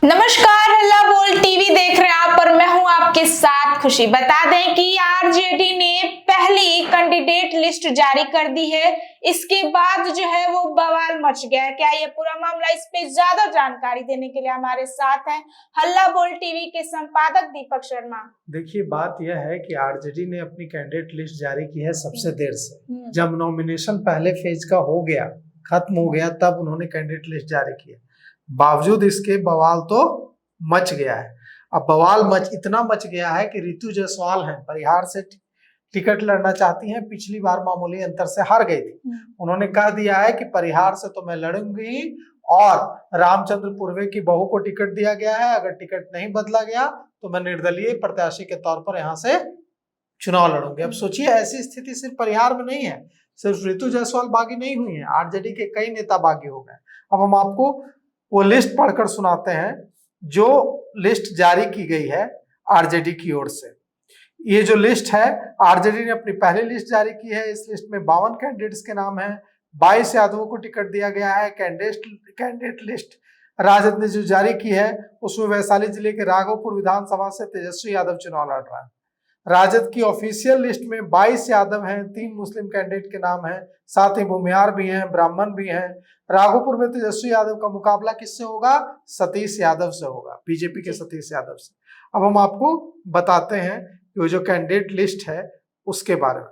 नमस्कार, हल्ला बोल टीवी देख रहे हैं आप और मैं हूं आपके साथ खुशी। बता दें कि आरजेडी ने पहली कैंडिडेट लिस्ट जारी कर दी है। इसके बाद जो है वो बवाल मच गया है। क्या ये पूरा मामला, इस पे ज्यादा जानकारी देने के लिए हमारे साथ हैं हल्ला बोल टीवी के संपादक दीपक शर्मा। देखिए, बात यह है कि आरजेडी ने अपनी कैंडिडेट लिस्ट जारी की है सबसे देर से। जब नॉमिनेशन पहले फेज का हो गया, खत्म हो गया, तब उन्होंने कैंडिडेट लिस्ट जारी की है। बावजूद इसके बवाल तो मच गया है। अब बवाल इतना मच गया है कि रितु जायसवाल हैं, परिहार से टिकट लड़ना चाहती हैं। पिछली बार मामूली अंतर से हार गई थी। उन्होंने कह दिया है कि परिहार से तो मैं लड़ूंगी और रामचंद्र पूर्वे की बहू को टिकट दिया गया है। अगर टिकट नहीं बदला गया तो मैं निर्दलीय प्रत्याशी के तौर पर यहाँ से चुनाव लड़ूंगी। अब सोचिए, ऐसी स्थिति सिर्फ परिहार में नहीं है, सिर्फ रितु जायसवाल बागी नहीं हुई है, आरजेडी के कई नेता बागी हो गए। अब हम आपको वो लिस्ट पढ़कर सुनाते हैं जो लिस्ट जारी की गई है आरजेडी की ओर से। ये जो लिस्ट है, आरजेडी ने अपनी पहली लिस्ट जारी की है। इस लिस्ट में 52 कैंडिडेट्स के नाम हैं। 22 यादवों को टिकट दिया गया है। कैंडिडेट लिस्ट राजद ने जो जारी की है उसमें वैशाली जिले के राघोपुर विधानसभा से तेजस्वी यादव चुनाव लड़ रहा है। राजद की ऑफिशियल लिस्ट में 22 यादव हैं, 3 मुस्लिम कैंडिडेट के नाम हैं, साथ ही भूमिहार भी हैं, ब्राह्मण भी हैं। राघोपुर में तेजस्वी यादव का मुकाबला किससे होगा? सतीश यादव से होगा, बीजेपी के सतीश यादव से। अब हम आपको बताते हैं कि वो जो कैंडिडेट लिस्ट है उसके बारे में।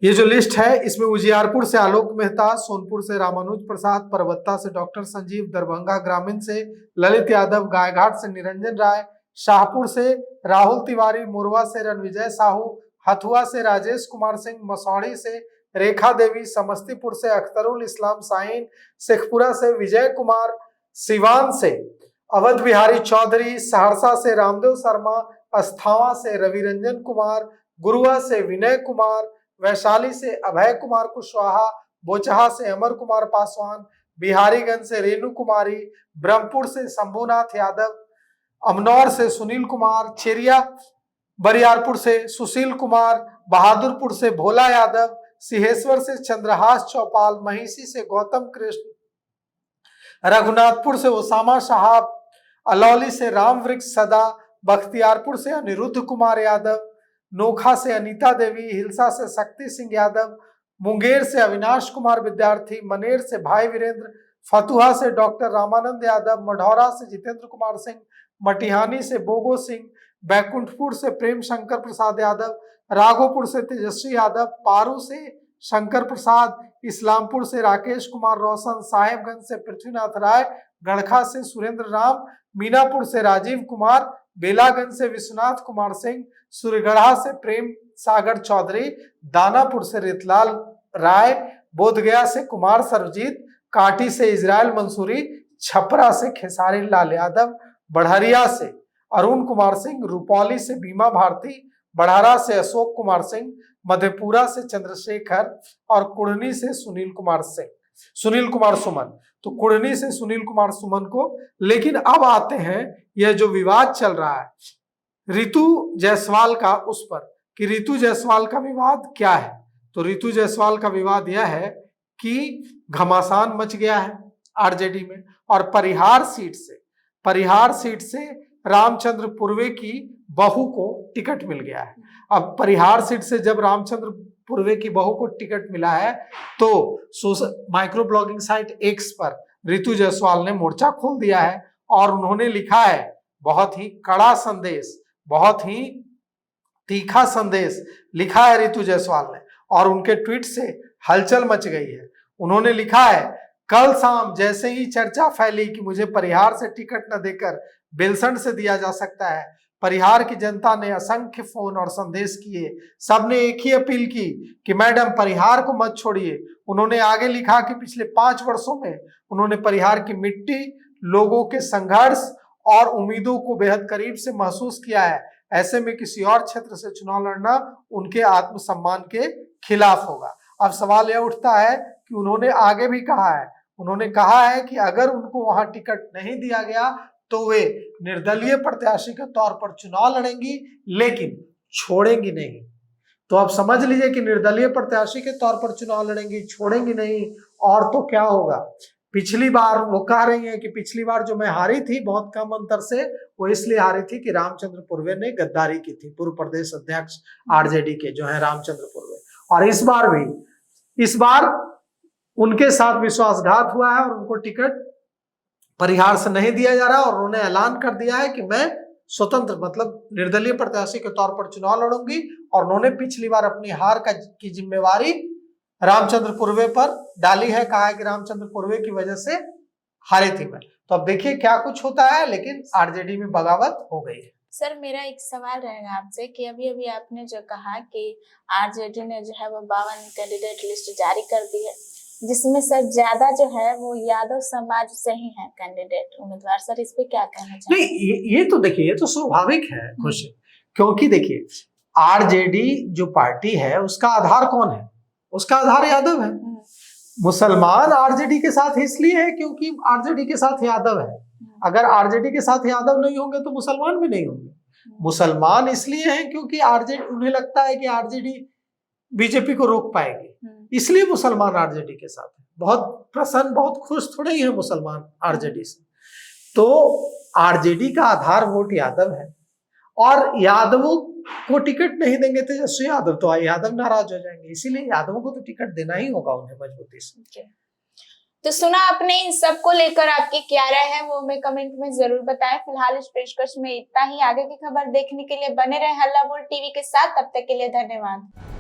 ये जो लिस्ट है, इसमें उजियारपुर से आलोक मेहता, सोनपुर से रामानुज प्रसाद, परबत्ता से डॉक्टर संजीव, दरभंगा ग्रामीण से ललित यादव, गायघाट से निरंजन राय, शाहपुर से राहुल तिवारी, मोरवा से रणविजय साहू, हथुआ से राजेश कुमार सिंह, मसौड़ी से रेखा देवी, समस्तीपुर से अख्तरुल इस्लाम शाहीन, शेखपुरा से विजय कुमार, सिवान से अवध बिहारी चौधरी, सहरसा से रामदेव शर्मा, अस्थावा से रविरंजन कुमार, गुरुआ से विनय कुमार, वैशाली से अभय कुमार कुशवाहा, बोचहा से अमर कुमार पासवान, बिहारीगंज से रेणु कुमारी, ब्रह्मपुर से शंभुनाथ यादव, अमनौर से सुनील कुमार, चेरिया बरियारपुर से सुशील कुमार, बहादुरपुर से भोला यादव, सिंहेश्वर से चंद्रहास चौपाल, महिषी से गौतम कृष्ण, रघुनाथपुर से ओसामा साहब, अलौली से राम वृक्ष सदा, बख्तियारपुर से अनिरुद्ध कुमार यादव, नोखा से अनीता देवी, हिलसा से शक्ति सिंह यादव, मुंगेर से अविनाश कुमार विद्यार्थी, मनेर से भाई वीरेंद्र, फतुहा से डॉक्टर रामानंद यादव, मढ़ौरा से जितेंद्र कुमार सिंह, मटिहानी से बोगो सिंह, बैकुंठपुर से प्रेम शंकर प्रसाद यादव, राघोपुर से तेजस्वी यादव, पारू से शंकर प्रसाद, इस्लामपुर से राकेश कुमार रोशन, साहेबगंज से पृथ्वीनाथ राय, गढ़खा से सुरेंद्र राम, मीनापुर से राजीव कुमार, बेलागंज से विश्वनाथ कुमार सिंह, सूर्यगढ़ा से प्रेम सागर चौधरी, दानापुर से रितलाल राय, बोधगया से कुमार सरजीत, काटी से इजराइल मंसूरी, छपरा से खेसारी लाल यादव, बढ़हरिया से अरुण कुमार सिंह, रुपौली से बीमा भारती, बढ़ारा से अशोक कुमार सिंह, मधेपुरा से चंद्रशेखर और कुढ़नी से सुनील कुमार सुमन। तो कुढ़नी से सुनील कुमार सुमन को। लेकिन अब आते हैं यह जो विवाद चल रहा है रितु जायसवाल का, उस पर कि रितु जायसवाल का विवाद क्या है। तो रितु जायसवाल का विवाद यह है कि घमासान मच गया है आरजेडी में और परिहार सीट से रामचंद्र पूर्वे की बहू को टिकट मिल गया है। अब परिहार सीट से जब रामचंद्र पूर्वे की बहू को टिकट मिला है तो माइक्रो ब्लॉगिंग साइट एक्स पर रितु जायसवाल ने मोर्चा खोल दिया है और उन्होंने लिखा है बहुत ही कड़ा संदेश, बहुत ही तीखा संदेश लिखा है रितु जायसवाल ने और उनके ट्वीट से हलचल मच गई है। उन्होंने लिखा है, कल शाम जैसे ही चर्चा फैली कि मुझे परिहार से टिकट न देकर बेलसंड से दिया जा सकता है, परिहार की जनता ने असंख्य फोन और संदेश किए। सबने एक ही अपील की कि मैडम परिहार को मत छोड़िए। उन्होंने आगे लिखा कि पिछले 5 वर्षों में उन्होंने परिहार की मिट्टी, लोगों के संघर्ष और उम्मीदों को बेहद करीब से महसूस किया है। ऐसे में किसी और क्षेत्र से चुनाव लड़ना उनके आत्मसम्मान के खिलाफ होगा। अब सवाल यह उठता है कि उन्होंने आगे भी कहा है, उन्होंने कहा है कि अगर उनको वहां टिकट नहीं दिया गया तो वे निर्दलीय प्रत्याशी के तौर पर चुनाव लड़ेंगी, लेकिन छोड़ेंगी नहीं। तो आप समझ लीजिए कि निर्दलीय प्रत्याशी के तौर पर चुनाव लड़ेंगी, छोड़ेंगी नहीं। और तो क्या होगा, पिछली बार वो कह रही है कि पिछली बार जो मैं हारी थी बहुत कम अंतर से, वो इसलिए हारी थी कि रामचंद्र पूर्वे ने गद्दारी की थी, पूर्व प्रदेश अध्यक्ष आरजेडी के जो है रामचंद्र पूर्वे। और इस बार भी, इस बार उनके साथ विश्वासघात हुआ है और उनको टिकट परिहार से नहीं दिया जा रहा, और उन्होंने ऐलान कर दिया है कि मैं स्वतंत्र मतलब निर्दलीय प्रत्याशी के तौर पर चुनाव लड़ूंगी। और उन्होंने पिछली बार अपनी हार की जिम्मेवारी रामचंद्र पूर्वे पर डाली है, कहा है कि रामचंद्र पूर्वे की वजह से हारी थी मैं। तो अब देखिए क्या कुछ होता है, लेकिन आरजेडी में बगावत हो गई है। सर मेरा एक सवाल रहेगा आपसे कि अभी अभी आपने जो कहा कि आरजेडी ने जो है वो 52 कैंडिडेट लिस्ट जारी कर दी है, जिसमें सर ज्यादा जो है वो यादव समाज से ही है कैंडिडेट उम्मीदवार। सर इस पे क्या कहना चाहिए? नहीं, ये तो देखिए, ये तो स्वाभाविक है खुशी, क्योंकि देखिए आरजेडी जो पार्टी है उसका आधार कौन है? उसका आधार यादव है। मुसलमान आरजेडी के साथ इसलिए है क्योंकि आरजेडी के साथ यादव है। अगर आरजेडी के साथ यादव नहीं होंगे तो मुसलमान भी नहीं होंगे। मुसलमान इसलिए हैं क्योंकि आरजेडी, उन्हें लगता है कि आरजेडी बीजेपी को रोक पाएगी, इसलिए मुसलमान आरजेडी के साथ है। बहुत प्रसन्न, बहुत खुश थोड़े ही है मुसलमान आरजेडी से। तो आरजेडी का आधार वोट यादव है, और यादवों को टिकट नहीं देंगे तेजस्वी यादव तो यादव नाराज हो जाएंगे, इसीलिए यादवों को तो टिकट देना ही होगा उन्हें मजबूती से। तो सुना आपने, इन सबको लेकर आपकी क्या राय है वो हमें कमेंट में जरूर बताएं। फिलहाल इस पेशकश में इतना ही। आगे की खबर देखने के लिए बने रहे हल्ला बोल टीवी के साथ। तब तक के लिए धन्यवाद।